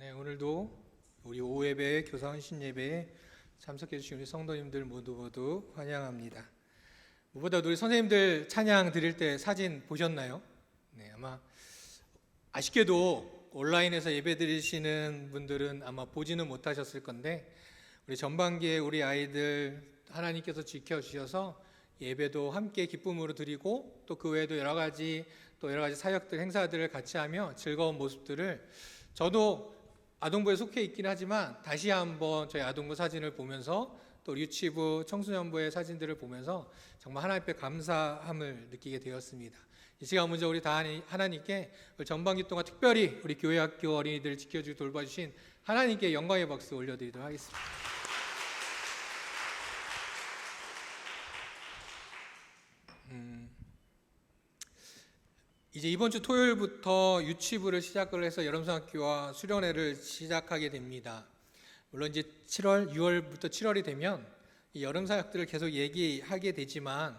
네, 오늘도 우리 오예배 교사원 신예배에 참석해 주신 우리 성도님들 모두 환영합니다. 무엇보다 우리 선생님들 찬양 드릴 때 사진 보셨나요? 네, 아마 아쉽게도 온라인에서 예배 드리시는 분들은 아마 보지는 못하셨을 건데, 우리 전반기에 우리 아이들 하나님께서 지켜주셔서 예배도 함께 기쁨으로 드리고, 또 그 외에도 여러 가지 사역들, 행사들을 같이 하며 즐거운 모습들을, 저도 아동부에 속해 있긴 하지만 다시 한번 저희 아동부 사진을 보면서, 또 유치부, 청소년부의 사진들을 보면서 정말 하나님 앞에 감사함을 느끼게 되었습니다. 이 시간 먼저 우리 다 하나님께 전반기 동안 특별히 우리 교회 학교 어린이들을 지켜주고 돌봐주신 하나님께 영광의 박수 올려드리도록 하겠습니다. 이제 이번 주 토요일부터 유치부를 시작을 해서 여름성학교와 수련회를 시작하게 됩니다. 물론 이제 6월부터 7월이 되면 이 여름사역들을 계속 얘기하게 되지만,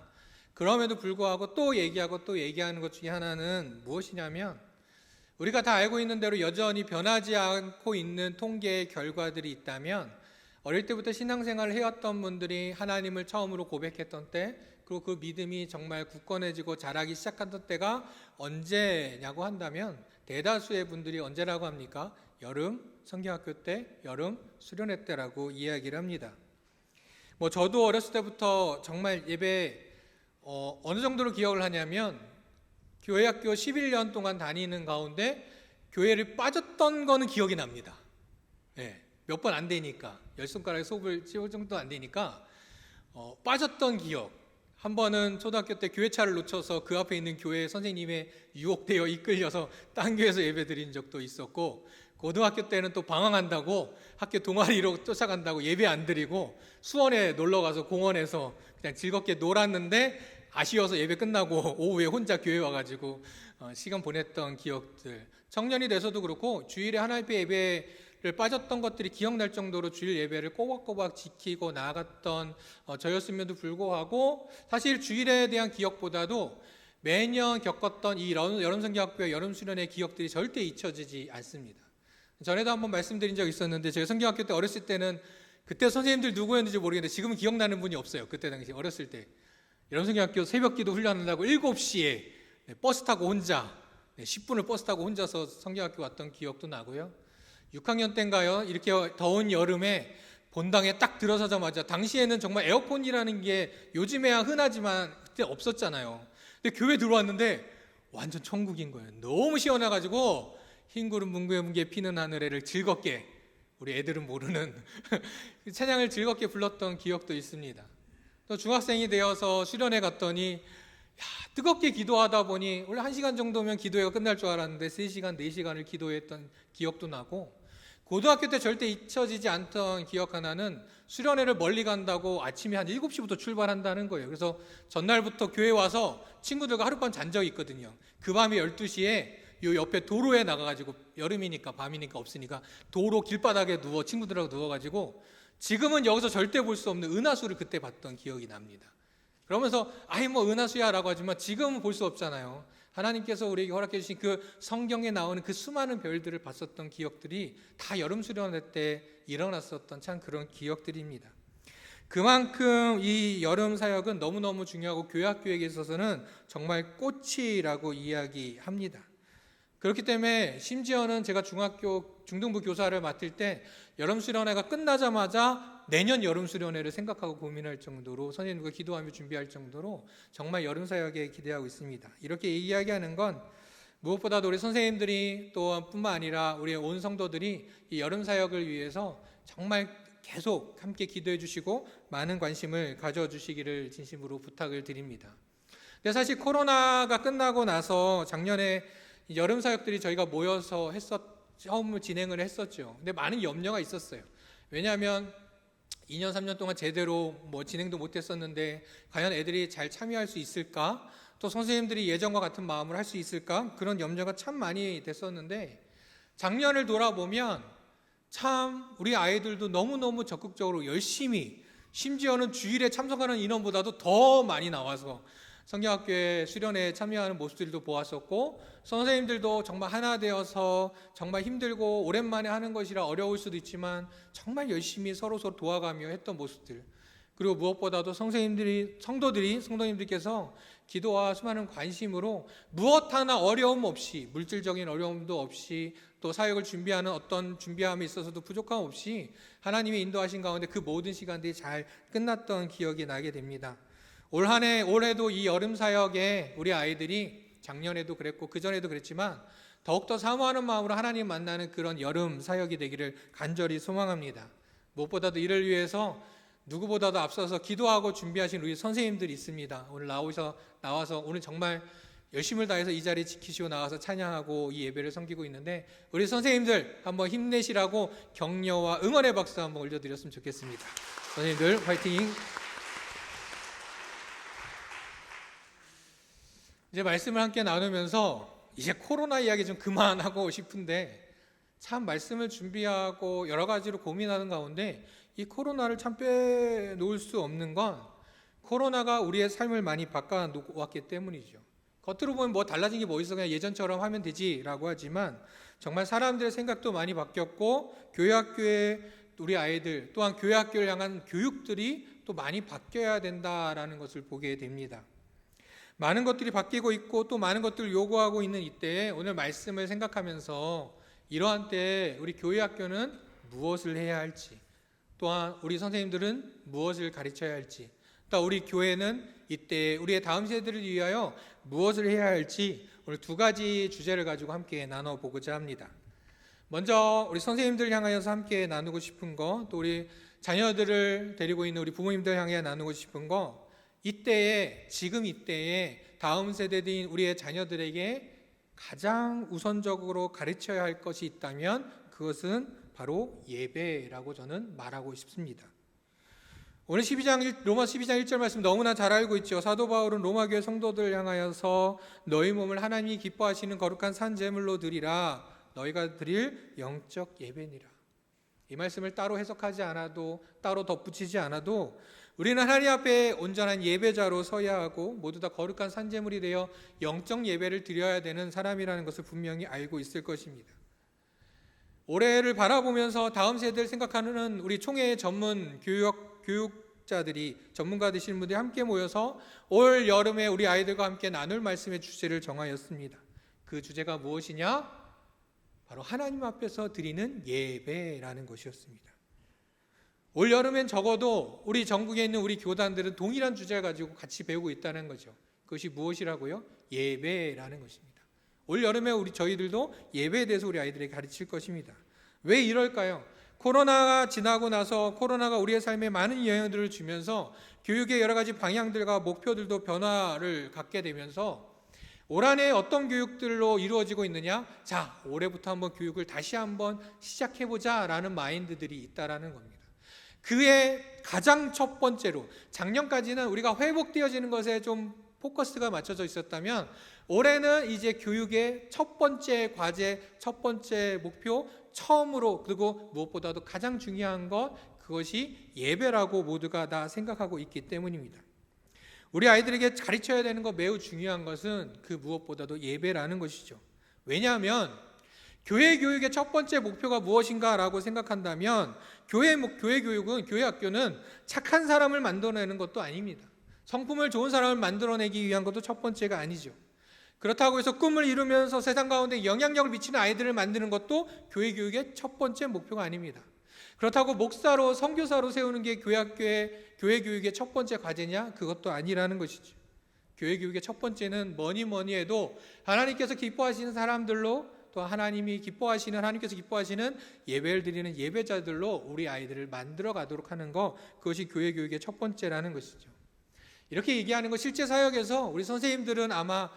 그럼에도 불구하고 또 얘기하는 것 중에 하나는 무엇이냐면, 우리가 다 알고 있는 대로 여전히 변하지 않고 있는 통계의 결과들이 있다면, 어릴 때부터 신앙생활을 해왔던 분들이 하나님을 처음으로 고백했던 때, 그리고 그 믿음이 정말 굳건해지고 자라기 시작했던 때가 언제냐고 한다면, 대다수의 분들이 언제라고 합니까? 여름 성경학교 때, 여름 수련회 때라고 이야기를 합니다. 저도 어렸을 때부터 정말 예배 어느 정도로 기억을 하냐면, 교회 학교 11년 동안 다니는 가운데 교회를 빠졌던 거는 기억이 납니다. 몇 번 안 되니까, 10손가락에 손을 찝을 정도 안 되니까 빠졌던 기억. 한 번은 초등학교 때 교회차를 놓쳐서 그 앞에 있는 교회 선생님의 유혹되어 이끌려서 딴 교회에서 예배 드린 적도 있었고, 고등학교 때는 또 방황한다고 학교 동아리로 쫓아간다고 예배 안 드리고 수원에 놀러가서 공원에서 그냥 즐겁게 놀았는데, 아쉬워서 예배 끝나고 오후에 혼자 교회 와가지고 시간 보냈던 기억들. 청년이 돼서도 그렇고 주일에 하나님 앞에 예배를 빠졌던 것들이 기억날 정도로 주일 예배를 꼬박꼬박 지키고 나아갔던 저였음에도 불구하고, 사실 주일에 대한 기억보다도 매년 겪었던 이 여름성경학교의 여름수련의 기억들이 절대 잊혀지지 않습니다. 전에도 한번 말씀드린 적이 있었는데, 제가 성경학교 때 어렸을 때는, 그때 선생님들 누구였는지 모르겠는데 지금은 기억나는 분이 없어요. 그때 당시 어렸을 때 여름성경학교 새벽기도 훈련한다고 7시에 버스 타고 혼자 10분을 버스 타고 혼자서 성경학교 왔던 기억도 나고요. 6학년 때인가요? 이렇게 더운 여름에 본당에 딱 들어서자마자, 당시에는 정말 에어컨이라는 게 요즘에야 흔하지만 그때 없었잖아요. 근데 교회 들어왔는데 완전 천국인 거예요. 너무 시원해가지고 흰 구름 뭉게뭉게 피는 하늘에를 즐겁게, 우리 애들은 모르는 찬양을 즐겁게 불렀던 기억도 있습니다. 또 중학생이 되어서 수련회 갔더니 뜨겁게 기도하다 보니 원래 1시간 정도면 기도회가 끝날 줄 알았는데 3시간, 4시간을 기도했던 기억도 나고, 고등학교 때 절대 잊혀지지 않던 기억 하나는 수련회를 멀리 간다고 아침에 한 7시부터 출발한다는 거예요. 그래서 전날부터 교회 와서 친구들과 하룻밤 잔 적이 있거든요. 그 밤에 12시에 요 옆에 도로에 나가가지고, 여름이니까 밤이니까 없으니까 도로 길바닥에 친구들하고 누워가지고, 지금은 여기서 절대 볼 수 없는 은하수를 그때 봤던 기억이 납니다. 그러면서 은하수야 라고 하지만 지금은 볼 수 없잖아요. 하나님께서 우리에게 허락해 주신 그 성경에 나오는 그 수많은 별들을 봤었던 기억들이 다 여름 수련회 때 일어났었던 참 그런 기억들입니다. 그만큼 이 여름 사역은 너무너무 중요하고 교회 학교에게 있어서는 정말 꽃이라고 이야기합니다. 그렇기 때문에 심지어는 제가 중등부 교사를 맡을 때 여름 수련회가 끝나자마자 내년 여름 수련회를 생각하고 고민할 정도로, 선생님과 기도하며 준비할 정도로 정말 여름 사역에 기대하고 있습니다. 이렇게 이야기하는 건 무엇보다도 우리 선생님들이 또 뿐만 아니라 우리 온 성도들이 이 여름 사역을 위해서 정말 계속 함께 기도해 주시고 많은 관심을 가져주시기를 진심으로 부탁을 드립니다. 근데 사실 코로나가 끝나고 나서 작년에 여름 사역들이 저희가 모여서 처음 진행을 했었죠. 근데 많은 염려가 있었어요. 왜냐하면 2년 3년 동안 제대로 진행도 못했었는데 과연 애들이 잘 참여할 수 있을까? 또 선생님들이 예전과 같은 마음을 할 수 있을까? 그런 염려가 참 많이 됐었는데, 작년을 돌아보면 참 우리 아이들도 너무너무 적극적으로 열심히, 심지어는 주일에 참석하는 인원보다도 더 많이 나와서 성경학교에 수련회에 참여하는 모습들도 보았었고, 선생님들도 정말 하나 되어서 정말 힘들고 오랜만에 하는 것이라 어려울 수도 있지만 정말 열심히 서로 도와가며 했던 모습들, 그리고 무엇보다도 성도님들께서 기도와 수많은 관심으로 무엇 하나 어려움 없이, 물질적인 어려움도 없이, 또 사역을 준비하는 어떤 준비함에 있어서도 부족함 없이 하나님이 인도하신 가운데 그 모든 시간들이 잘 끝났던 기억이 나게 됩니다. 올해도 이 여름 사역에 우리 아이들이, 작년에도 그랬고 그전에도 그랬지만 더욱더 사모하는 마음으로 하나님 만나는 그런 여름 사역이 되기를 간절히 소망합니다. 무엇보다도 이를 위해서 누구보다도 앞서서 기도하고 준비하신 우리 선생님들이 있습니다. 오늘 나와서 오늘 정말 열심을 다해서 이 자리 지키시고 나와서 찬양하고 이 예배를 섬기고 있는데, 우리 선생님들 한번 힘내시라고 격려와 응원의 박수 한번 올려드렸으면 좋겠습니다. 선생님들 화이팅! 이제 말씀을 함께 나누면서 이제 코로나 이야기 좀 그만하고 싶은데, 참 말씀을 준비하고 여러 가지로 고민하는 가운데 이 코로나를 참 빼놓을 수 없는 건 코로나가 우리의 삶을 많이 바꿔놓았기 때문이죠. 겉으로 보면 뭐 달라진 게 뭐 있어, 그냥 예전처럼 하면 되지라고 하지만 정말 사람들의 생각도 많이 바뀌었고, 교회학교의 우리 아이들 또한 교회학교를 향한 교육들이 또 많이 바뀌어야 된다라는 것을 보게 됩니다. 많은 것들이 바뀌고 있고 또 많은 것들을 요구하고 있는 이때에 오늘 말씀을 생각하면서 이러한 때에 우리 교회학교는 무엇을 해야 할지, 또한 우리 선생님들은 무엇을 가르쳐야 할지, 또 우리 교회는 이때 우리의 다음 세대를 위하여 무엇을 해야 할지 오늘 두 가지 주제를 가지고 함께 나눠보고자 합니다. 먼저 우리 선생님들 향하여서 함께 나누고 싶은 거, 또 우리 자녀들을 데리고 있는 우리 부모님들 향해 나누고 싶은 거, 지금 이때에 다음 세대인 우리의 자녀들에게 가장 우선적으로 가르쳐야 할 것이 있다면 그것은 바로 예배라고 저는 말하고 싶습니다. 오늘 로마 12장 1절 말씀 너무나 잘 알고 있죠. 사도 바울은 로마교회 성도들 향하여서 너희 몸을 하나님이 기뻐하시는 거룩한 산 제물로 드리라, 너희가 드릴 영적 예배니라. 이 말씀을 따로 해석하지 않아도, 따로 덧붙이지 않아도 우리는 하나님 앞에 온전한 예배자로 서야 하고 모두 다 거룩한 산 제물이 되어 영적 예배를 드려야 되는 사람이라는 것을 분명히 알고 있을 것입니다. 올해를 바라보면서 다음 세대를 생각하는 우리 총회 전문 교육자들이, 전문가 되시는 분들이 함께 모여서 올 여름에 우리 아이들과 함께 나눌 말씀의 주제를 정하였습니다. 그 주제가 무엇이냐? 바로 하나님 앞에서 드리는 예배라는 것이었습니다. 올 여름엔 적어도 우리 전국에 있는 우리 교단들은 동일한 주제를 가지고 같이 배우고 있다는 거죠. 그것이 무엇이라고요? 예배라는 것입니다. 올 여름에 저희들도 예배에 대해서 우리 아이들에게 가르칠 것입니다. 왜 이럴까요? 코로나가 지나고 나서 코로나가 우리의 삶에 많은 영향들을 주면서 교육의 여러 가지 방향들과 목표들도 변화를 갖게 되면서 올 한해 어떤 교육들로 이루어지고 있느냐? 자, 올해부터 한번 교육을 다시 한번 시작해보자 라는 마인드들이 있다라는 겁니다. 그의 가장 첫 번째로, 작년까지는 우리가 회복되어지는 것에 좀 포커스가 맞춰져 있었다면 올해는 이제 교육의 첫 번째 과제, 첫 번째 목표, 처음으로, 그리고 무엇보다도 가장 중요한 것, 그것이 예배라고 모두가 다 생각하고 있기 때문입니다. 우리 아이들에게 가르쳐야 되는 것, 매우 중요한 것은 그 무엇보다도 예배라는 것이죠. 왜냐하면 교회 교육의 첫 번째 목표가 무엇인가라고 생각한다면 교회 교육은, 교회 학교는 착한 사람을 만들어내는 것도 아닙니다. 성품을 좋은 사람을 만들어내기 위한 것도 첫 번째가 아니죠. 그렇다고 해서 꿈을 이루면서 세상 가운데 영향력을 미치는 아이들을 만드는 것도 교회 교육의 첫 번째 목표가 아닙니다. 그렇다고 목사로, 선교사로 세우는 게 교회 교육의 첫 번째 과제냐? 그것도 아니라는 것이죠. 교회 교육의 첫 번째는 뭐니 해도 하나님께서 기뻐하시는 사람들로, 또 하나님께서 기뻐하시는 예배를 드리는 예배자들로 우리 아이들을 만들어 가도록 하는 것, 그것이 교회 교육의 첫 번째라는 것이죠. 이렇게 얘기하는 거, 실제 사역에서 우리 선생님들은 아마,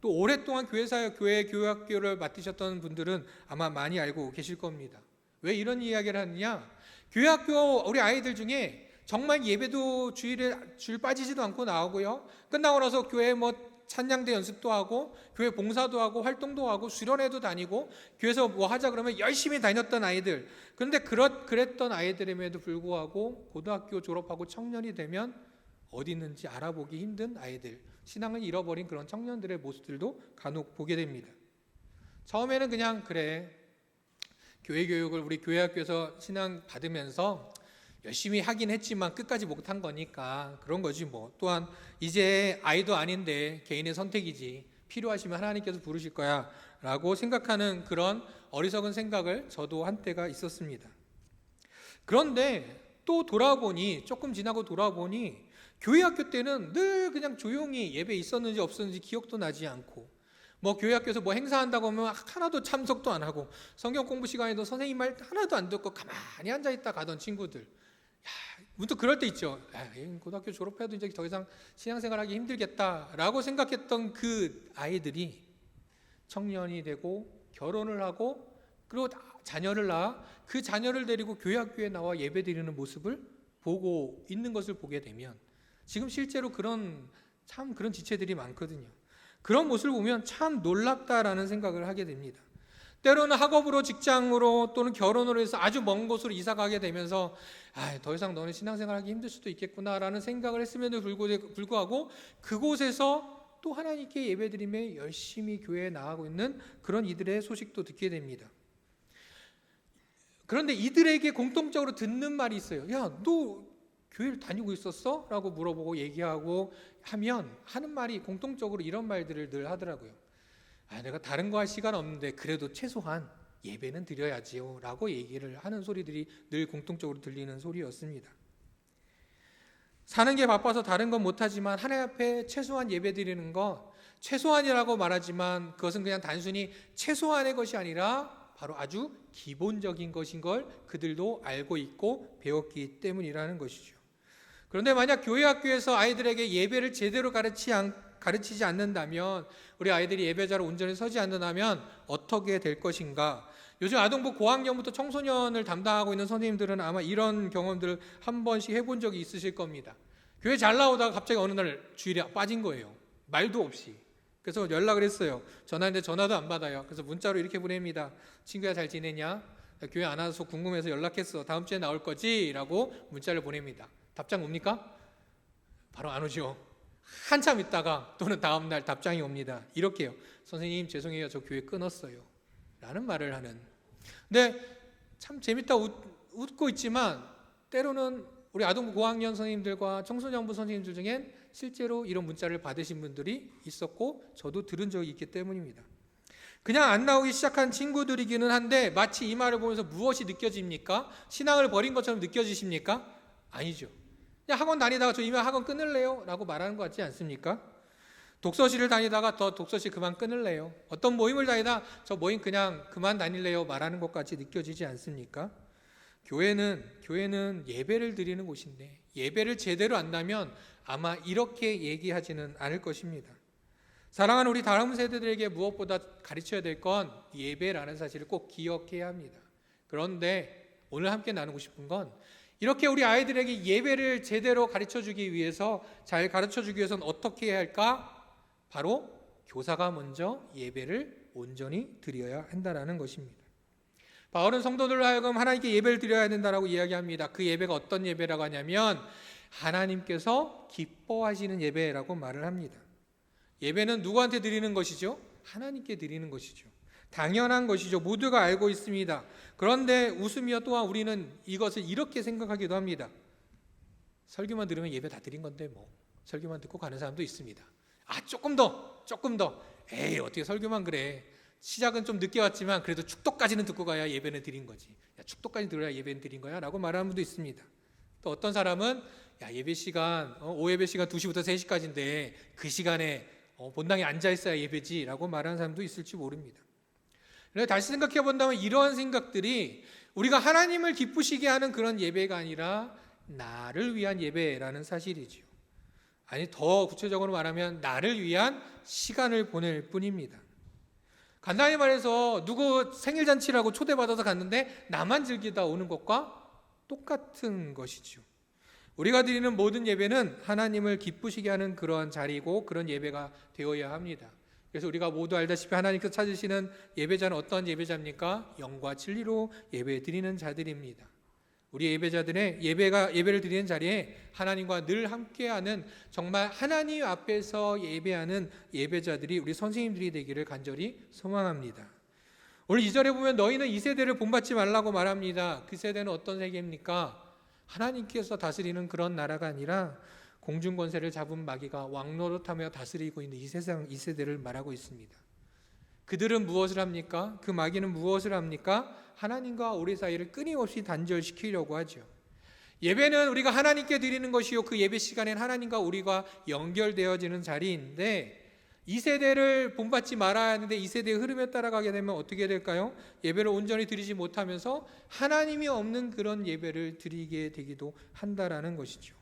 또 오랫동안 교회 사역, 교회 교육학교를 맡으셨던 분들은 아마 많이 알고 계실 겁니다. 왜 이런 이야기를 하느냐? 교회 학교 우리 아이들 중에 정말 예배도 주일 빠지지도 않고 나오고요, 끝나고 나서 교회 찬양대 연습도 하고 교회 봉사도 하고 활동도 하고 수련회도 다니고 교회에서 뭐 하자 그러면 열심히 다녔던 아이들. 그런데 그랬던 아이들임에도 불구하고 고등학교 졸업하고 청년이 되면 어디 있는지 알아보기 힘든 아이들, 신앙을 잃어버린 그런 청년들의 모습들도 간혹 보게 됩니다. 처음에는 그냥 그래, 교회 교육을 우리 교회 학교에서 신앙 받으면서 열심히 하긴 했지만 끝까지 못한 거니까 그런 거지 뭐. 또한 이제 아이도 아닌데 개인의 선택이지, 필요하시면 하나님께서 부르실 거야 라고 생각하는 그런 어리석은 생각을 저도 한때가 있었습니다. 그런데 또 돌아보니, 조금 지나고 돌아보니 교회 학교 때는 늘 그냥 조용히 예배 있었는지 없었는지 기억도 나지 않고, 뭐 교회 학교에서 뭐 행사한다고 하면 하나도 참석도 안 하고, 성경 공부 시간에도 선생님 말 하나도 안 듣고 가만히 앉아있다 가던 친구들, 문득 그럴 때 있죠. 고등학교 졸업해도 이제 더 이상 신앙생활하기 힘들겠다라고 생각했던 그 아이들이 청년이 되고 결혼을 하고 그리고 자녀를 낳아 그 자녀를 데리고 교회 학교에 나와 예배드리는 모습을 보고 있는 것을 보게 되면, 지금 실제로 그런 지체들이 많거든요. 그런 모습을 보면 참 놀랍다라는 생각을 하게 됩니다. 때로는 학업으로, 직장으로 또는 결혼으로 해서 아주 먼 곳으로 이사 가게 되면서 더 이상 너는 신앙생활하기 힘들 수도 있겠구나라는 생각을 했음에도 불구하고 그곳에서 또 하나님께 예배드리며 열심히 교회에 나아가고 있는 그런 이들의 소식도 듣게 됩니다. 그런데 이들에게 공통적으로 듣는 말이 있어요. 야, 너 교회를 다니고 있었어? 라고 물어보고 얘기하고 하면 하는 말이 공통적으로 이런 말들을 늘 하더라고요. 내가 다른 거 할 시간 없는데 그래도 최소한 예배는 드려야지요 라고 얘기를 하는 소리들이 늘 공통적으로 들리는 소리였습니다. 사는 게 바빠서 다른 건 못하지만 하나님 앞에 최소한 예배 드리는 것, 최소한이라고 말하지만 그것은 그냥 단순히 최소한의 것이 아니라 바로 아주 기본적인 것인 걸 그들도 알고 있고 배웠기 때문이라는 것이죠. 그런데 만약 교회 학교에서 아이들에게 예배를 제대로 가르치지 않는다면, 우리 아이들이 예배자로 온전히 서지 않는다면 어떻게 될 것인가? 요즘 아동부 고학년부터 청소년을 담당하고 있는 선생님들은 아마 이런 경험들을 한 번씩 해본 적이 있으실 겁니다. 교회 잘 나오다가 갑자기 어느 날 주일에 빠진 거예요. 말도 없이. 그래서 연락을 했어요. 전화했는데 전화도 안 받아요. 그래서 문자로 이렇게 보냅니다. 친구야, 잘 지내냐? 교회 안 와서 궁금해서 연락했어. 다음 주에 나올 거지? 라고 문자를 보냅니다. 답장 옵니까? 바로 안 오죠. 한참 있다가 또는 다음 날 답장이 옵니다. 이렇게요. 선생님 죄송해요, 저 교회 끊었어요 라는 말을 하는. 근데 참 재밌다 웃고 있지만 때로는 우리 아동부 고학년 선생님들과 청소년부 선생님들 중엔 실제로 이런 문자를 받으신 분들이 있었고 저도 들은 적이 있기 때문입니다. 그냥 안 나오기 시작한 친구들이기는 한데 마치 이 말을 보면서 무엇이 느껴집니까? 신앙을 버린 것처럼 느껴지십니까? 아니죠. 그냥 학원 다니다가 저 이만 학원 끊을래요? 라고 말하는 것 같지 않습니까? 독서실을 다니다가 더 독서실 그만 끊을래요? 어떤 모임을 다니다 저 모임 그냥 그만 다닐래요? 말하는 것같이 느껴지지 않습니까? 교회는 예배를 드리는 곳인데 예배를 제대로 안다면 아마 이렇게 얘기하지는 않을 것입니다. 사랑하는 우리 다음 세대들에게 무엇보다 가르쳐야 될 건 예배라는 사실을 꼭 기억해야 합니다. 그런데 오늘 함께 나누고 싶은 건 이렇게 우리 아이들에게 예배를 제대로 가르쳐주기 위해서, 잘 가르쳐주기 위해서는 어떻게 해야 할까? 바로 교사가 먼저 예배를 온전히 드려야 한다는 것입니다. 바울은 성도들로 하여금 하나님께 예배를 드려야 된다고 이야기합니다. 그 예배가 어떤 예배라고 하냐면 하나님께서 기뻐하시는 예배라고 말을 합니다. 예배는 누구한테 드리는 것이죠? 하나님께 드리는 것이죠. 당연한 것이죠. 모두가 알고 있습니다. 그런데 웃으며 또한 우리는 이것을 이렇게 생각하기도 합니다. 설교만 들으면 예배 다 드린 건데 뭐 설교만 듣고 가는 사람도 있습니다. 조금 더 에이 어떻게 설교만 그래, 시작은 좀 늦게 왔지만 그래도 축도까지는 듣고 가야 예배는 드린 거지, 축도까지 들어야 예배는 드린 거야 라고 말하는 분도 있습니다. 또 어떤 사람은 예배 시간 오예배 시간 2시부터 3시까지인데 그 시간에 본당에 앉아 있어야 예배지 라고 말하는 사람도 있을지 모릅니다. 다시 생각해 본다면 이러한 생각들이 우리가 하나님을 기쁘시게 하는 그런 예배가 아니라 나를 위한 예배라는 사실이지요. 아니 더 구체적으로 말하면 나를 위한 시간을 보낼 뿐입니다. 간단히 말해서 누구 생일잔치라고 초대받아서 갔는데 나만 즐기다 오는 것과 똑같은 것이죠. 우리가 드리는 모든 예배는 하나님을 기쁘시게 하는 그런 자리고 그런 예배가 되어야 합니다. 그래서 우리가 모두 알다시피 하나님께서 찾으시는 예배자는 어떤 예배자입니까? 영과 진리로 예배 드리는 자들입니다. 우리 예배자들의 예배를 드리는 자리에 하나님과 늘 함께하는, 정말 하나님 앞에서 예배하는 예배자들이 우리 선생님들이 되기를 간절히 소망합니다. 오늘 2절에 보면 너희는 이 세대를 본받지 말라고 말합니다. 그 세대는 어떤 세계입니까? 하나님께서 다스리는 그런 나라가 아니라 공중 권세를 잡은 마귀가 왕노릇하며 다스리고 있는 이 세상, 이 세대를 말하고 있습니다. 그들은 무엇을 합니까? 그 마귀는 무엇을 합니까? 하나님과 우리 사이를 끊임없이 단절시키려고 하죠. 예배는 우리가 하나님께 드리는 것이요, 그 예배 시간엔 하나님과 우리가 연결되어지는 자리인데, 이 세대를 본받지 말아야 하는데 이 세대의 흐름에 따라가게 되면 어떻게 될까요? 예배를 온전히 드리지 못하면서 하나님이 없는 그런 예배를 드리게 되기도 한다라는 것이죠.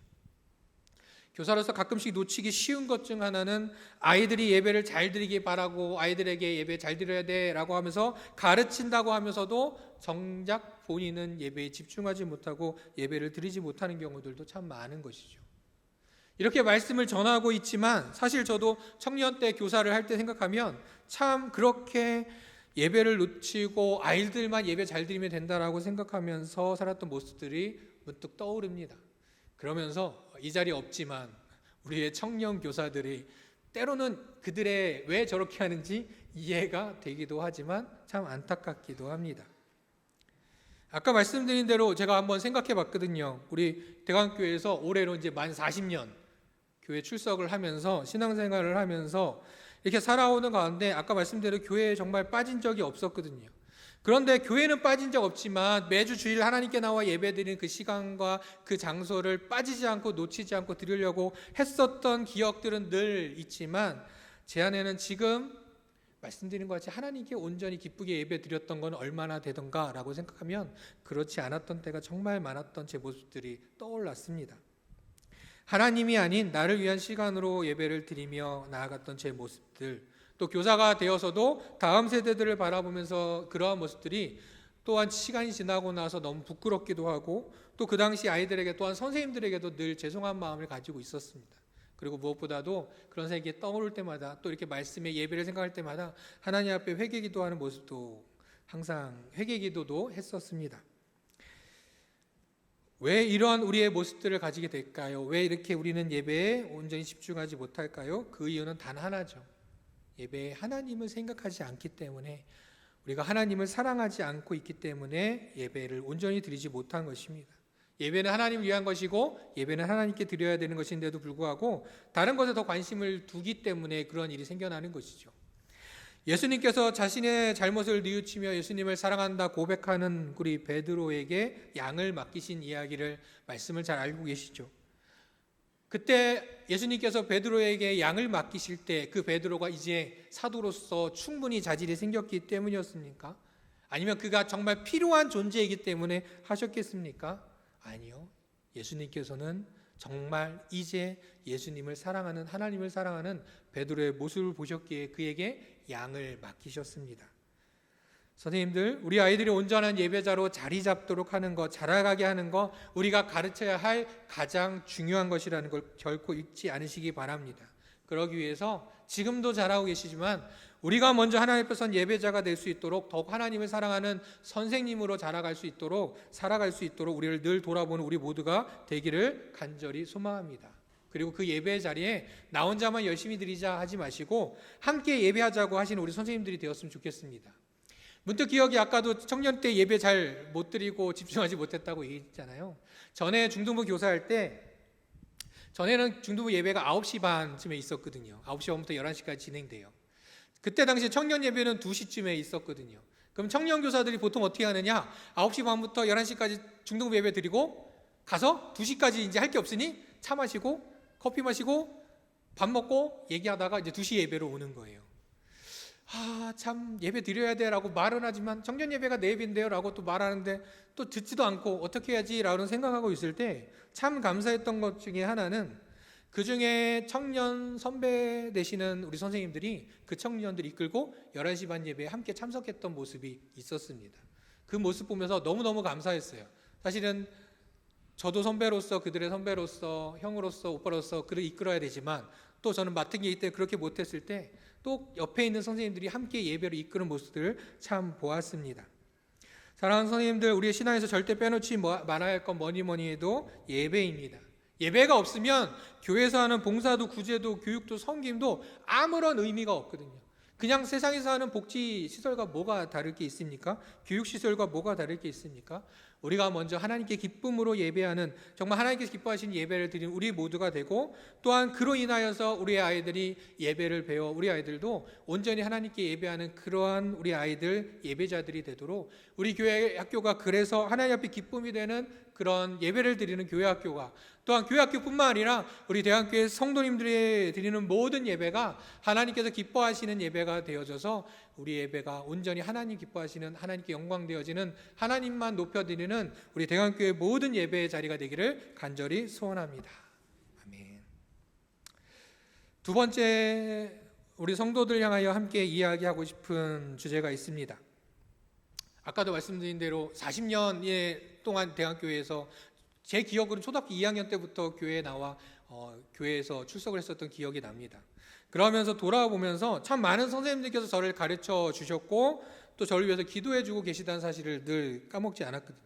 교사로서 가끔씩 놓치기 쉬운 것 중 하나는 아이들이 예배를 잘 드리기 바라고 아이들에게 예배 잘 드려야 돼라고 하면서 가르친다고 하면서도 정작 본인은 예배에 집중하지 못하고 예배를 드리지 못하는 경우들도 참 많은 것이죠. 이렇게 말씀을 전하고 있지만 사실 저도 청년 때 교사를 할 때 생각하면 참 그렇게 예배를 놓치고 아이들만 예배 잘 드리면 된다라고 생각하면서 살았던 모습들이 문득 떠오릅니다. 그러면서 이 자리에 없지만 우리의 청년 교사들이 때로는 그들의 왜 저렇게 하는지 이해가 되기도 하지만 참 안타깝기도 합니다. 아까 말씀드린 대로 제가 한번 생각해 봤거든요. 우리 대광교회에서 올해로 이제 만 40년 교회 출석을 하면서 신앙생활을 하면서 이렇게 살아오는 가운데 아까 말씀대로 교회에 정말 빠진 적이 없었거든요. 그런데 교회는 빠진 적 없지만 매주 주일 하나님께 나와 예배드리는 그 시간과 그 장소를 빠지지 않고 놓치지 않고 드리려고 했었던 기억들은 늘 있지만 제 안에는 지금 말씀드린 것 같이 하나님께 온전히 기쁘게 예배 드렸던 건 얼마나 되던가 라고 생각하면 그렇지 않았던 때가 정말 많았던 제 모습들이 떠올랐습니다. 하나님이 아닌 나를 위한 시간으로 예배를 드리며 나아갔던 제 모습들, 또 교사가 되어서도 다음 세대들을 바라보면서 그러한 모습들이 또한 시간이 지나고 나서 너무 부끄럽기도 하고 또 그 당시 아이들에게 또한 선생님들에게도 늘 죄송한 마음을 가지고 있었습니다. 그리고 무엇보다도 그런 생각이 떠오를 때마다 또 이렇게 말씀의 예배를 생각할 때마다 하나님 앞에 회개기도하는 모습도 항상 회개기도도 했었습니다. 왜 이러한 우리의 모습들을 가지게 될까요? 왜 이렇게 우리는 예배에 온전히 집중하지 못할까요? 그 이유는 단 하나죠. 예배에 하나님을 생각하지 않기 때문에, 우리가 하나님을 사랑하지 않고 있기 때문에 예배를 온전히 드리지 못한 것입니다. 예배는 하나님을 위한 것이고 예배는 하나님께 드려야 되는 것인데도 불구하고 다른 것에 더 관심을 두기 때문에 그런 일이 생겨나는 것이죠. 예수님께서 자신의 잘못을 뉘우치며 예수님을 사랑한다 고백하는 우리 베드로에게 양을 맡기신 이야기를 말씀을 잘 알고 계시죠. 그때 예수님께서 베드로에게 양을 맡기실 때 그 베드로가 이제 사도로서 충분히 자질이 생겼기 때문이었습니까? 아니면 그가 정말 필요한 존재이기 때문에 하셨겠습니까? 아니요. 예수님께서는 정말 이제 예수님을 사랑하는, 하나님을 사랑하는 베드로의 모습을 보셨기에 그에게 양을 맡기셨습니다. 선생님들, 우리 아이들이 온전한 예배자로 자리 잡도록 하는 것, 자라가게 하는 것, 우리가 가르쳐야 할 가장 중요한 것이라는 걸 결코 잊지 않으시기 바랍니다. 그러기 위해서 지금도 잘하고 계시지만 우리가 먼저 하나님 앞에 선 예배자가 될 수 있도록, 더욱 하나님을 사랑하는 선생님으로 자라갈 수 있도록, 살아갈 수 있도록 우리를 늘 돌아보는 우리 모두가 되기를 간절히 소망합니다. 그리고 그 예배 자리에 나 혼자만 열심히 드리자 하지 마시고 함께 예배하자고 하시는 우리 선생님들이 되었으면 좋겠습니다. 문득 기억이, 아까도 청년 때 예배 잘 못 드리고 집중하지 못했다고 얘기했잖아요. 전에 중등부 교사할 때, 전에는 중등부 예배가 9시 반쯤에 있었거든요. 9시 반부터 11시까지 진행돼요. 그때 당시 청년 예배는 2시쯤에 있었거든요. 그럼 청년 교사들이 보통 어떻게 하느냐? 9시 반부터 11시까지 중등부 예배 드리고 가서 2시까지 이제 할 게 없으니 차 마시고 커피 마시고 밥 먹고 얘기하다가 이제 2시 예배로 오는 거예요. 참 예배 드려야 돼 라고 말은 하지만 청년 예배가 내 예배인데요 라고 또 말하는데 또 듣지도 않고 어떻게 해야지 라고 생각하고 있을 때 참 감사했던 것 중에 하나는, 그 중에 청년 선배 되시는 우리 선생님들이 그 청년들 이끌고 11시 반 예배에 함께 참석했던 모습이 있었습니다. 그 모습 보면서 너무너무 감사했어요. 사실은 저도 선배로서, 그들의 선배로서, 형으로서, 오빠로서 그를 이끌어야 되지만 또 저는 맡은 게 있기 때문에 그렇게 못했을 때 또 옆에 있는 선생님들이 함께 예배를 이끄는 모습들을 참 보았습니다. 사랑하는 선생님들, 우리의 신앙에서 절대 빼놓지 말아야 할 건 뭐니 해도 예배입니다. 예배가 없으면 교회에서 하는 봉사도 구제도 교육도 섬김도 아무런 의미가 없거든요. 그냥 세상에서 하는 복지 시설과 뭐가 다를 게 있습니까? 교육 시설과 뭐가 다를 게 있습니까? 우리가 먼저 하나님께 기쁨으로 예배하는, 정말 하나님께서 기뻐하시는 예배를 드리는 우리 모두가 되고, 또한 그로 인하여서 우리 아이들이 예배를 배워 우리 아이들도 온전히 하나님께 예배하는 그러한 우리 아이들 예배자들이 되도록 우리 교회 학교가 그래서 하나님 앞에 기쁨이 되는 그런 예배를 드리는 교회 학교가, 또한 교회 학교뿐만 아니라 우리 대학교의 성도님들이 드리는 모든 예배가 하나님께서 기뻐하시는 예배가 되어져서 우리 예배가 온전히 하나님 기뻐하시는, 하나님께 영광 되어지는, 하나님만 높여드리는 우리 대학교의 모든 예배의 자리가 되기를 간절히 소원합니다. 아멘. 두 번째, 우리 성도들 향하여 함께 이야기하고 싶은 주제가 있습니다. 아까도 말씀드린 대로 40년 동안 대학교에서 제 기억으로는 초등학교 2학년 때부터 교회에 나와 교회에서 출석을 했었던 기억이 납니다. 그러면서 돌아보면서 참 많은 선생님들께서 저를 가르쳐 주셨고 또 저를 위해서 기도해 주고 계시다는 사실을 늘 까먹지 않았거든요.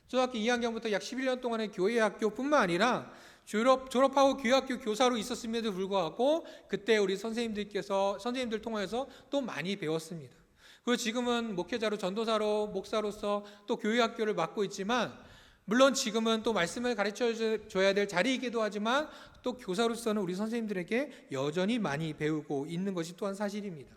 초등학교 2학년부터 약 11년 동안의 교회 학교뿐만 아니라 졸업하고 교회학교 교사로 있었음에도 불구하고 그때 우리 선생님들 통해서 또 많이 배웠습니다. 그리고 지금은 목회자로, 전도사로, 목사로서 또 교회학교를 맡고 있지만, 물론 지금은 또 말씀을 가르쳐줘야 될 자리이기도 하지만 또 교사로서는 우리 선생님들에게 여전히 많이 배우고 있는 것이 또한 사실입니다.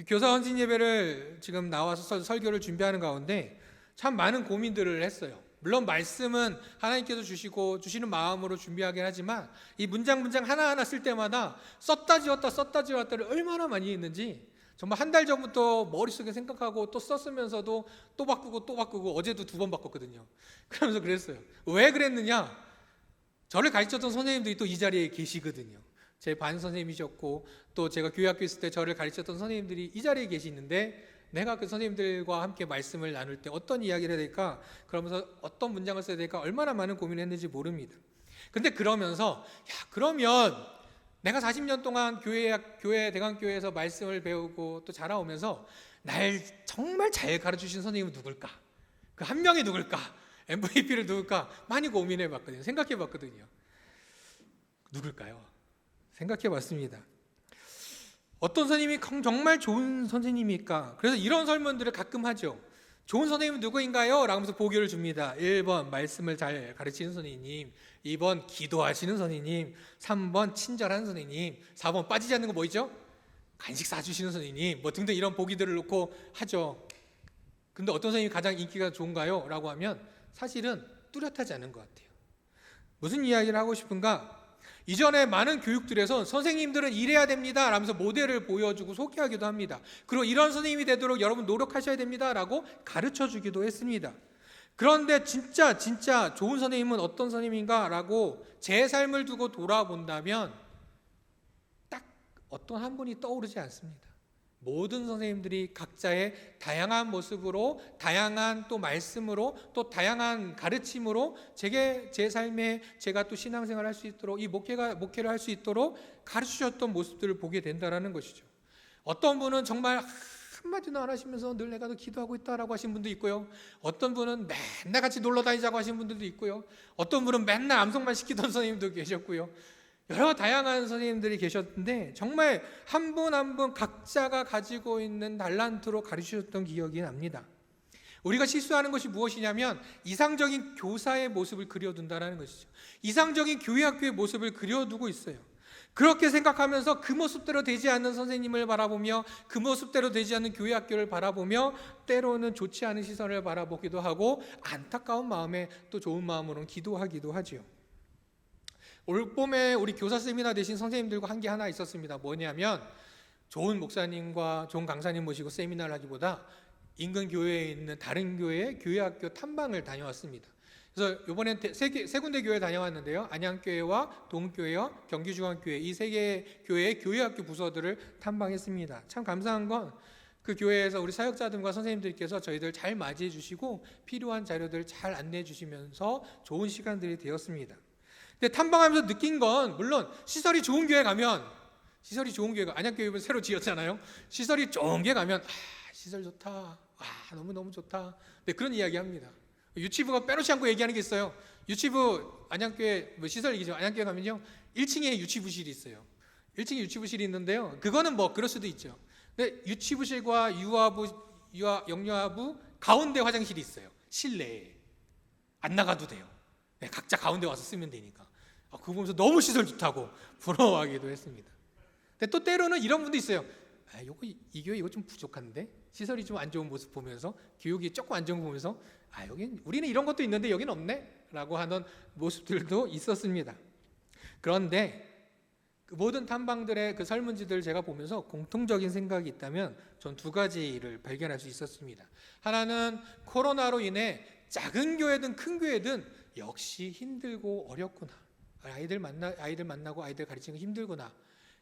교사 헌신 예배를 지금 나와서 설교를 준비하는 가운데 참 많은 고민들을 했어요. 물론 말씀은 하나님께서 주시는 마음으로 준비하긴 하지만 이 문장 하나하나 쓸 때마다 썼다 지웠다를 얼마나 많이 했는지 정말 한 달 전부터 머릿속에 생각하고 또 썼으면서도 또 바꾸고 어제도 2번 바꿨거든요. 그러면서 그랬어요. 왜 그랬느냐? 저를 가르쳤던 선생님들이 또 이 자리에 계시거든요. 제 반 선생님이셨고 또 제가 교회학교 있을 때 저를 가르쳤던 선생님들이 이 자리에 계시는데 내가 그 선생님들과 함께 말씀을 나눌 때 어떤 이야기를 해야 될까? 그러면서 어떤 문장을 써야 될까? 얼마나 많은 고민을 했는지 모릅니다. 근데 그러면서 그러면 내가 40년 동안 교회 대강교회에서 말씀을 배우고 또 자라오면서 날 정말 잘 가르치신 선생님은 누굴까? 그 한 명이 누굴까? MVP를 누굴까? 많이 고민해봤거든요. 생각해봤거든요. 누굴까요? 생각해봤습니다. 어떤 선생님이 정말 좋은 선생님일까? 그래서 이런 설문들을 가끔 하죠. 좋은 선생님은 누구인가요? 라면서 보기를 줍니다. 1번 말씀을 잘 가르치는 선생님, 2번 기도하시는 선생님, 3번 친절한 선생님, 4번 빠지지 않는 거 뭐있죠? 간식 사주시는 선생님, 뭐 등등 이런 보기들을 놓고 하죠. 근데 어떤 선생님이 가장 인기가 좋은가요? 라고 하면 사실은 뚜렷하지 않은 것 같아요. 무슨 이야기를 하고 싶은가? 이전에 많은 교육들에서 선생님들은 이래야 됩니다 라면서 모델을 보여주고 소개하기도 합니다. 그리고 이런 선생님이 되도록 여러분 노력하셔야 됩니다 라고 가르쳐주기도 했습니다. 그런데 진짜 좋은 선생님은 어떤 선생님인가 라고 제 삶을 두고 돌아본다면 딱 어떤 한 분이 떠오르지 않습니다. 모든 선생님들이 각자의 다양한 모습으로, 다양한 또 말씀으로, 또 다양한 가르침으로 제 삶에 제가 또 신앙생활을 할 수 있도록, 이 목회를 할 수 있도록 가르치셨던 모습들을 보게 된다는 것이죠. 어떤 분은 정말 한마디도 안 하시면서 늘 내가 더 기도하고 있다라고 하신 분도 있고요. 어떤 분은 맨날 같이 놀러 다니자고 하신 분들도 있고요. 어떤 분은 맨날 암송만 시키던 선생님도 계셨고요. 여러 다양한 선생님들이 계셨는데 정말 한 분 한 분 각자가 가지고 있는 달란트로 가르치셨던 기억이 납니다. 우리가 실수하는 것이 무엇이냐면 이상적인 교사의 모습을 그려둔다는 것이죠. 이상적인 교회학교의 모습을 그려두고 있어요. 그렇게 생각하면서 그 모습대로 되지 않는 선생님을 바라보며 그 모습대로 되지 않는 교회학교를 바라보며 때로는 좋지 않은 시선을 바라보기도 하고 안타까운 마음에 또 좋은 마음으로는 기도하기도 하죠. 올 봄에 우리 교사 세미나 되신 선생님들과 한 게 하나 있었습니다. 뭐냐면 좋은 목사님과 좋은 강사님 모시고 세미나를 하기보다 인근 교회에 있는 다른 교회의 교회학교 탐방을 다녀왔습니다. 그래서 이번엔 세 군데 교회 다녀왔는데요. 안양교회와 동교회와 경기중앙교회 이 세 개의 교회의 교회학교 부서들을 탐방했습니다. 참 감사한 건 그 교회에서 우리 사역자들과 선생님들께서 저희들 잘 맞이해 주시고 필요한 자료들 잘 안내해 주시면서 좋은 시간들이 되었습니다. 근데 탐방하면서 느낀 건 물론 시설이 좋은 교회 가면 안양교회 이번 새로 지었잖아요. 시설이 좋은 게 가면 시설 좋다. 너무너무 좋다. 네, 그런 이야기 합니다. 유치부가 빼놓지 않고 얘기하는 게 있어요. 유치부 안양교회 시설 얘기죠. 안양교회 가면요 1층에 유치부실이 있어요. 1층에 유치부실이 있는데요. 그거는 뭐 그럴 수도 있죠. 근데 유치부실과 영유아부 가운데 화장실이 있어요. 실내에 안 나가도 돼요. 네, 각자 가운데 와서 쓰면 되니까. 그거 보면서 너무 시설 좋다고 부러워하기도 했습니다. 근데 또 때로는 이런 분도 있어요. 이 교회 이거 좀 부족한데 시설이 좀 안 좋은 모습 보면서 교육이 조금 안 좋은 거 보면서 여긴 우리는 이런 것도 있는데 여긴 없네 라고 하는 모습들도 있었습니다. 그런데 그 모든 탐방들의 그 설문지들 제가 보면서 공통적인 생각이 있다면 전 두 가지를 발견할 수 있었습니다. 하나는 코로나로 인해 작은 교회든 큰 교회든 역시 힘들고 어렵구나. 아이들 만나고 아이들 가르치는 거 힘들구나.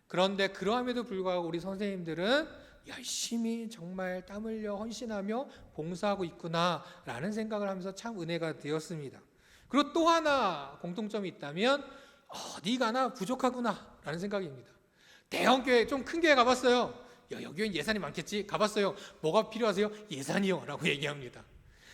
그런데 그러함에도 불구하고 우리 선생님들은 열심히 정말 땀 흘려 헌신하며 봉사하고 있구나라는 생각을 하면서 참 은혜가 되었습니다. 그리고 또 하나 공통점이 있다면 어디 가나 부족하구나라는 생각입니다. 대형 교회, 좀 큰 교회 가봤어요. 여기는 예산이 많겠지. 가봤어요. 뭐가 필요하세요? 예산이요 라고 얘기합니다.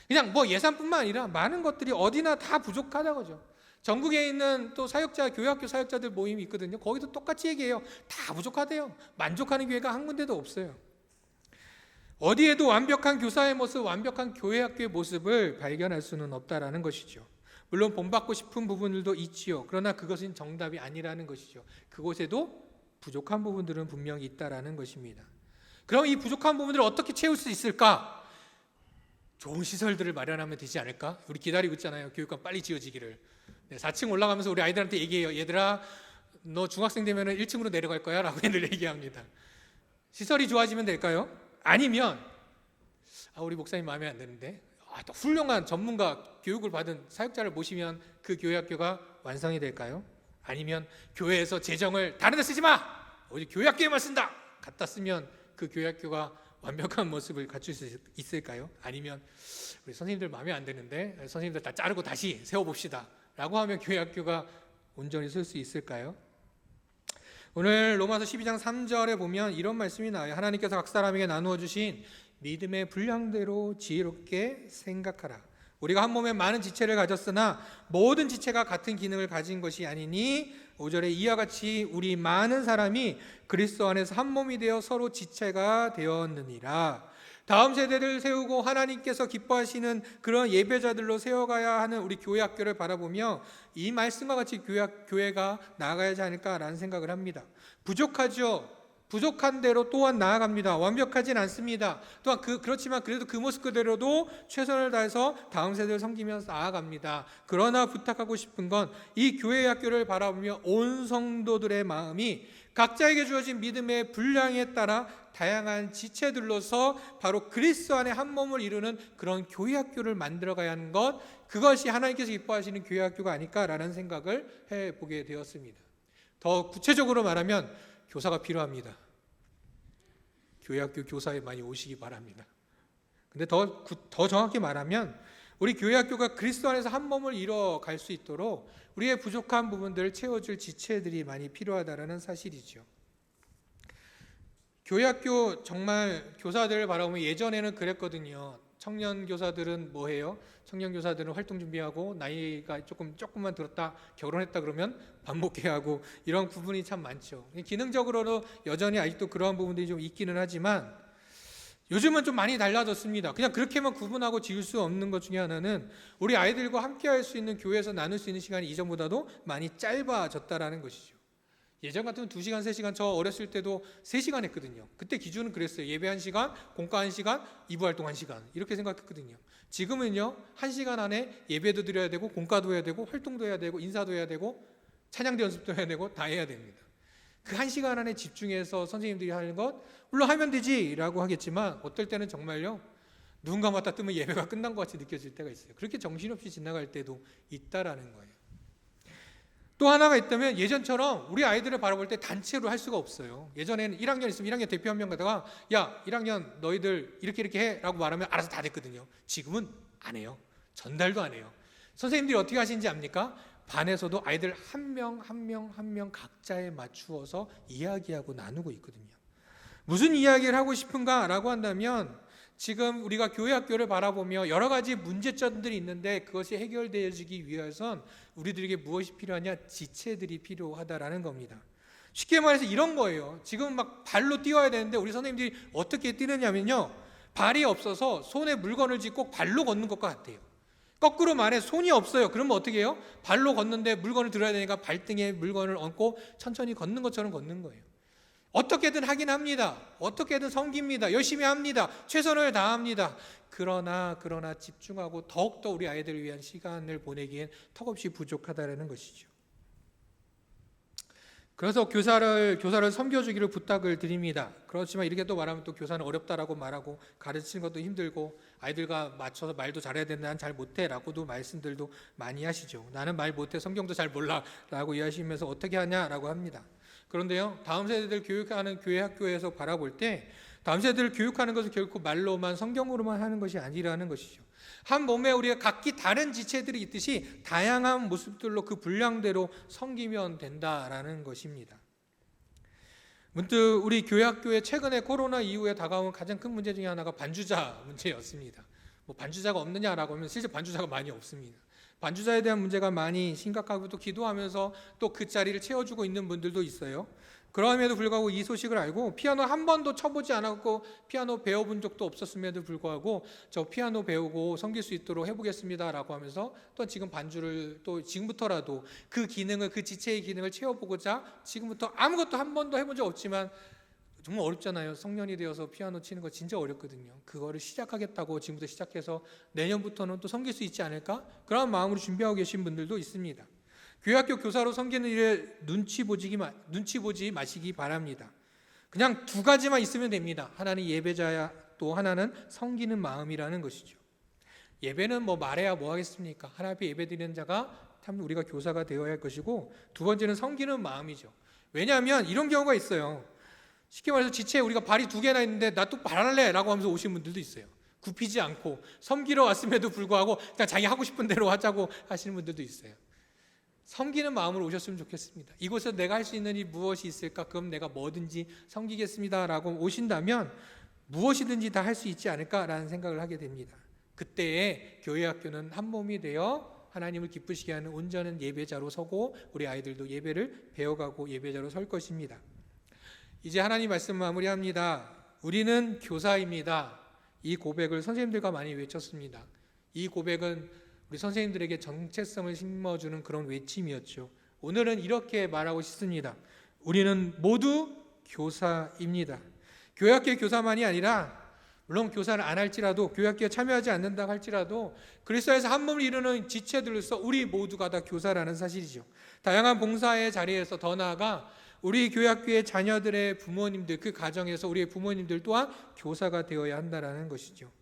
그냥 뭐 예산뿐만 아니라 많은 것들이 어디나 다 부족하다고죠. 전국에 있는 또 사역자, 교회학교 사역자들 모임이 있거든요. 거기도 똑같이 얘기해요. 다 부족하대요. 만족하는 교회가 한 군데도 없어요. 어디에도 완벽한 교사의 모습, 완벽한 교회학교의 모습을 발견할 수는 없다라는 것이죠. 물론 본받고 싶은 부분들도 있지요. 그러나 그것은 정답이 아니라는 것이죠. 그곳에도 부족한 부분들은 분명히 있다라는 것입니다. 그럼 이 부족한 부분들을 어떻게 채울 수 있을까? 좋은 시설들을 마련하면 되지 않을까? 우리 기다리고 있잖아요. 교육관 빨리 지어지기를. 4층 올라가면서 우리 아이들한테 얘기해요. 얘들아, 너 중학생 되면 1층으로 내려갈 거야 라고 애들 얘기합니다. 시설이 좋아지면 될까요? 아니면 우리 목사님 마음에 안 드는데 또 훌륭한 전문가 교육을 받은 사역자를 모시면 그 교회학교가 완성이 될까요? 아니면 교회에서 재정을 다른 데 쓰지 마! 오직 교회학교에만 쓴다! 갖다 쓰면 그 교회학교가 완벽한 모습을 갖출 수 있을까요? 아니면 우리 선생님들 마음에 안 드는데 선생님들 다 자르고 다시 세워봅시다 라고 하면 교회학교가 온전히 설 수 있을까요? 오늘 로마서 12장 3절에 보면 이런 말씀이 나와요. 하나님께서 각 사람에게 나누어 주신 믿음의 분량대로 지혜롭게 생각하라. 우리가 한 몸에 많은 지체를 가졌으나 모든 지체가 같은 기능을 가진 것이 아니니 5절에 이와 같이 우리 많은 사람이 그리스도 안에서 한 몸이 되어 서로 지체가 되었느니라. 다음 세대를 세우고 하나님께서 기뻐하시는 그런 예배자들로 세워가야 하는 우리 교회학교를 바라보며 이 말씀과 같이 교회가 나아가야지 않을까라는 생각을 합니다. 부족하죠. 부족한 대로 또한 나아갑니다. 완벽하진 않습니다. 또한 그렇지만 그래도 그 모습 그대로도 최선을 다해서 다음 세대를 섬기면서 나아갑니다. 그러나 부탁하고 싶은 건 이 교회 학교를 바라보며 온 성도들의 마음이 각자에게 주어진 믿음의 분량에 따라 다양한 지체들로서 바로 그리스도 안에 한 몸을 이루는 그런 교회 학교를 만들어가야 하는 것, 그것이 하나님께서 기뻐하시는 교회 학교가 아닐까라는 생각을 해보게 되었습니다. 더 구체적으로 말하면 교사가 필요합니다. 교회학교 교사에 많이 오시기 바랍니다. 근데 더 정확히 말하면 우리 교회학교가 그리스도 안에서 한 몸을 이뤄갈 수 있도록 우리의 부족한 부분들을 채워줄 지체들이 많이 필요하다는 사실이죠. 교회학교 정말 교사들을 바라보면 예전에는 그랬거든요. 청년 교사들은 뭐 해요? 청년 교사들은 활동 준비하고 나이가 조금만 들었다 결혼했다 그러면 밥 먹게 하고 이런 부분이 참 많죠. 기능적으로도 여전히 아직도 그러한 부분들이 좀 있기는 하지만 요즘은 좀 많이 달라졌습니다. 그냥 그렇게만 구분하고 지을 수 없는 것 중에 하나는 우리 아이들과 함께 할 수 있는 교회에서 나눌 수 있는 시간이 이전보다도 많이 짧아졌다라는 것이죠. 예전 같으면 2시간, 3시간, 저 어렸을 때도 3시간 했거든요. 그때 기준은 그랬어요. 예배 1시간, 공과 1시간, 이부 활동 1시간 이렇게 생각했거든요. 지금은요 1시간 안에 예배도 드려야 되고 공과도 해야 되고 활동도 해야 되고 인사도 해야 되고 찬양대 연습도 해야 되고 다 해야 됩니다. 그 1시간 안에 집중해서 선생님들이 하는 것 물론 하면 되지라고 하겠지만 어떨 때는 정말요 누군가 맡다 뜨면 예배가 끝난 것 같이 느껴질 때가 있어요. 그렇게 정신없이 지나갈 때도 있다라는 거예요. 또 하나가 있다면 예전처럼 우리 아이들을 바라볼 때 단체로 할 수가 없어요. 예전에는 1학년 있으면 1학년 대표 한 명 가다가 야 1학년 너희들 이렇게 해 라고 말하면 알아서 다 됐거든요. 지금은 안 해요. 전달도 안 해요. 선생님들이 어떻게 하시는지 압니까? 반에서도 아이들 한 명 각자에 맞추어서 이야기하고 나누고 있거든요. 무슨 이야기를 하고 싶은가 라고 한다면 지금 우리가 교회 학교를 바라보며 여러 가지 문제점들이 있는데 그것이 해결되어지기 위해선 우리들에게 무엇이 필요하냐? 지체들이 필요하다라는 겁니다. 쉽게 말해서 이런 거예요. 지금 막 발로 뛰어야 되는데 우리 선생님들이 어떻게 뛰느냐면요, 발이 없어서 손에 물건을 쥐고 발로 걷는 것과 같아요. 거꾸로 말해 손이 없어요. 그러면 어떻게 해요? 발로 걷는데 물건을 들어야 되니까 발등에 물건을 얹고 천천히 걷는 것처럼 걷는 거예요. 어떻게든 하긴 합니다. 어떻게든 섬깁니다. 열심히 합니다. 최선을 다합니다. 그러나 집중하고 더욱더 우리 아이들을 위한 시간을 보내기엔 턱없이 부족하다는 것이죠. 그래서 교사를 섬겨주기를 부탁을 드립니다. 그렇지만 이렇게 또 말하면 또 교사는 어렵다라고 말하고 가르치는 것도 힘들고 아이들과 맞춰서 말도 잘해야 된다, 난 잘 못해 라고도 말씀들도 많이 하시죠. 나는 말 못해, 성경도 잘 몰라 라고 이야기하시면서 어떻게 하냐라고 합니다. 그런데요, 다음 세대들 교육하는 교회 학교에서 바라볼 때 다음 세대를 교육하는 것은 결코 말로만 성경으로만 하는 것이 아니라는 것이죠. 한 몸에 우리가 각기 다른 지체들이 있듯이 다양한 모습들로 그 분량대로 섬기면 된다라는 것입니다. 문득 우리 교회 학교에 최근에 코로나 이후에 다가온 가장 큰 문제 중에 하나가 반주자 문제였습니다. 뭐 반주자가 없느냐라고 하면 실제 반주자가 많이 없습니다. 반주자에 대한 문제가 많이 심각하고 또 기도하면서 또 그 자리를 채워주고 있는 분들도 있어요. 그럼에도 불구하고 이 소식을 알고 피아노 한 번도 쳐보지 않았고 피아노 배워본 적도 없었음에도 불구하고 저 피아노 배우고 섬길 수 있도록 해보겠습니다라고 하면서 또 지금 반주를 또 지금부터라도 그 기능을, 그 지체의 기능을 채워보고자 지금부터 아무것도 한 번도 해본 적 없지만 정말 어렵잖아요. 성년이 되어서 피아노 치는 거 진짜 어렵거든요. 그거를 시작하겠다고 지금부터 시작해서 내년부터는 또 섬길 수 있지 않을까? 그런 마음으로 준비하고 계신 분들도 있습니다. 교회학교 교사로 섬기는 일에 눈치 보지 마시기 바랍니다. 그냥 두 가지만 있으면 됩니다. 하나는 예배자야, 또 하나는 섬기는 마음이라는 것이죠. 예배는 뭐 말해야 뭐 하겠습니까? 하나님 앞에 예배드리는 자가 참 우리가 교사가 되어야 할 것이고, 두 번째는 섬기는 마음이죠. 왜냐하면 이런 경우가 있어요. 쉽게 말해서 지체에 우리가 발이 두 개나 있는데 나 또 발할래 라고 하면서 오신 분들도 있어요. 굽히지 않고 섬기러 왔음에도 불구하고 그냥 자기 하고 싶은 대로 하자고 하시는 분들도 있어요. 섬기는 마음으로 오셨으면 좋겠습니다. 이곳에서 내가 할 수 있는 일이 무엇이 있을까? 그럼 내가 뭐든지 섬기겠습니다 라고 오신다면 무엇이든지 다 할 수 있지 않을까라는 생각을 하게 됩니다. 그때에 교회 학교는 한 몸이 되어 하나님을 기쁘시게 하는 온전한 예배자로 서고 우리 아이들도 예배를 배워가고 예배자로 설 것입니다. 이제 하나님 말씀 마무리합니다. 우리는 교사입니다. 이 고백을 선생님들과 많이 외쳤습니다. 이 고백은 우리 선생님들에게 정체성을 심어주는 그런 외침이었죠. 오늘은 이렇게 말하고 싶습니다. 우리는 모두 교사입니다. 교회학교의 교사만이 아니라 물론 교사를 안 할지라도 교회학교에 참여하지 않는다고 할지라도 그리스도에서 한 몸을 이루는 지체들로서 우리 모두가 다 교사라는 사실이죠. 다양한 봉사의 자리에서 더 나아가 우리 교회학교의 자녀들의 부모님들, 그 가정에서 우리의 부모님들 또한 교사가 되어야 한다는 것이죠.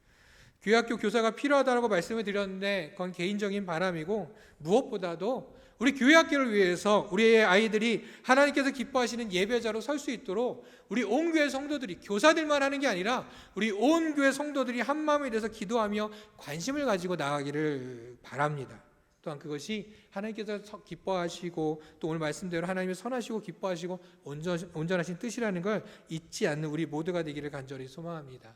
교회학교 교사가 필요하다고 말씀을 드렸는데 그건 개인적인 바람이고, 무엇보다도 우리 교회학교를 위해서 우리의 아이들이 하나님께서 기뻐하시는 예배자로 설 수 있도록 우리 온 교회 성도들이, 교사들만 하는 게 아니라 우리 온 교회 성도들이 한 마음이 돼서 기도하며 관심을 가지고 나아가기를 바랍니다. 또한 그것이 하나님께서 기뻐하시고 또 오늘 말씀대로 하나님이 선하시고 기뻐하시고 온전하신 뜻이라는 걸 잊지 않는 우리 모두가 되기를 간절히 소망합니다.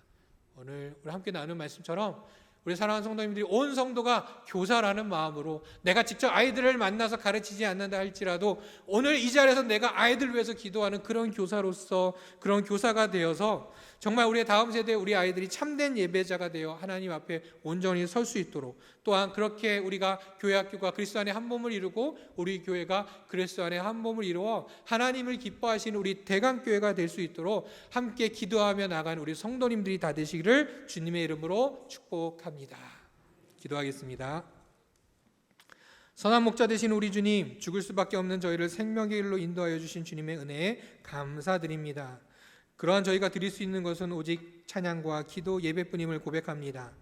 오늘 우리 함께 나눈 말씀처럼 우리 사랑하는 성도님들이 온 성도가 교사라는 마음으로, 내가 직접 아이들을 만나서 가르치지 않는다 할지라도 오늘 이 자리에서 내가 아이들을 위해서 기도하는 그런 교사로서, 그런 교사가 되어서 정말 우리의 다음 세대 우리 아이들이 참된 예배자가 되어 하나님 앞에 온전히 설 수 있도록, 또한 그렇게 우리가 교회 학교가 그리스도 안에 한 몸을 이루고 우리 교회가 그리스도 안에 한 몸을 이루어 하나님을 기뻐하시는 우리 대강교회가 될 수 있도록 함께 기도하며 나가는 우리 성도님들이 다 되시기를 주님의 이름으로 축복합니다. 기도하겠습니다. 선한 목자 되신 우리 주님, 죽을 수밖에 없는 저희를 생명의 길로 인도하여 주신 주님의 은혜에 감사드립니다. 그러한 저희가 드릴 수 있는 것은 오직 찬양과 기도, 예배뿐임을 고백합니다.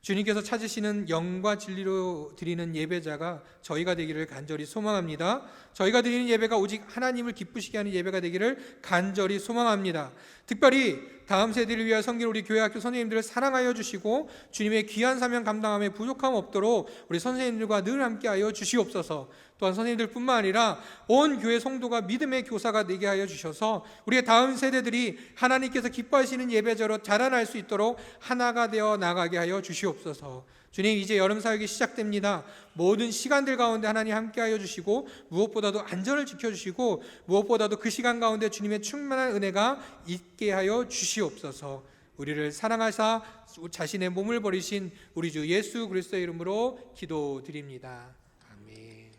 주님께서 찾으시는 영과 진리로 드리는 예배자가 저희가 되기를 간절히 소망합니다. 저희가 드리는 예배가 오직 하나님을 기쁘시게 하는 예배가 되기를 간절히 소망합니다. 특별히 다음 세대를 위하여 섬길 우리 교회 학교 선생님들을 사랑하여 주시고 주님의 귀한 사명 감당함에 부족함 없도록 우리 선생님들과 늘 함께하여 주시옵소서. 또한 선생님들뿐만 아니라 온 교회 성도가 믿음의 교사가 되게 하여 주셔서 우리의 다음 세대들이 하나님께서 기뻐하시는 예배자로 자라날 수 있도록 하나가 되어 나가게 하여 주시옵소서. 주님, 이제 여름 사역이 시작됩니다. 모든 시간들 가운데 하나님 함께하여 주시고 무엇보다도 안전을 지켜주시고 무엇보다도 그 시간 가운데 주님의 충만한 은혜가 있게 하여 주시옵소서. 우리를 사랑하사 자신의 몸을 버리신 우리 주 예수 그리스도의 이름으로 기도드립니다. 아멘.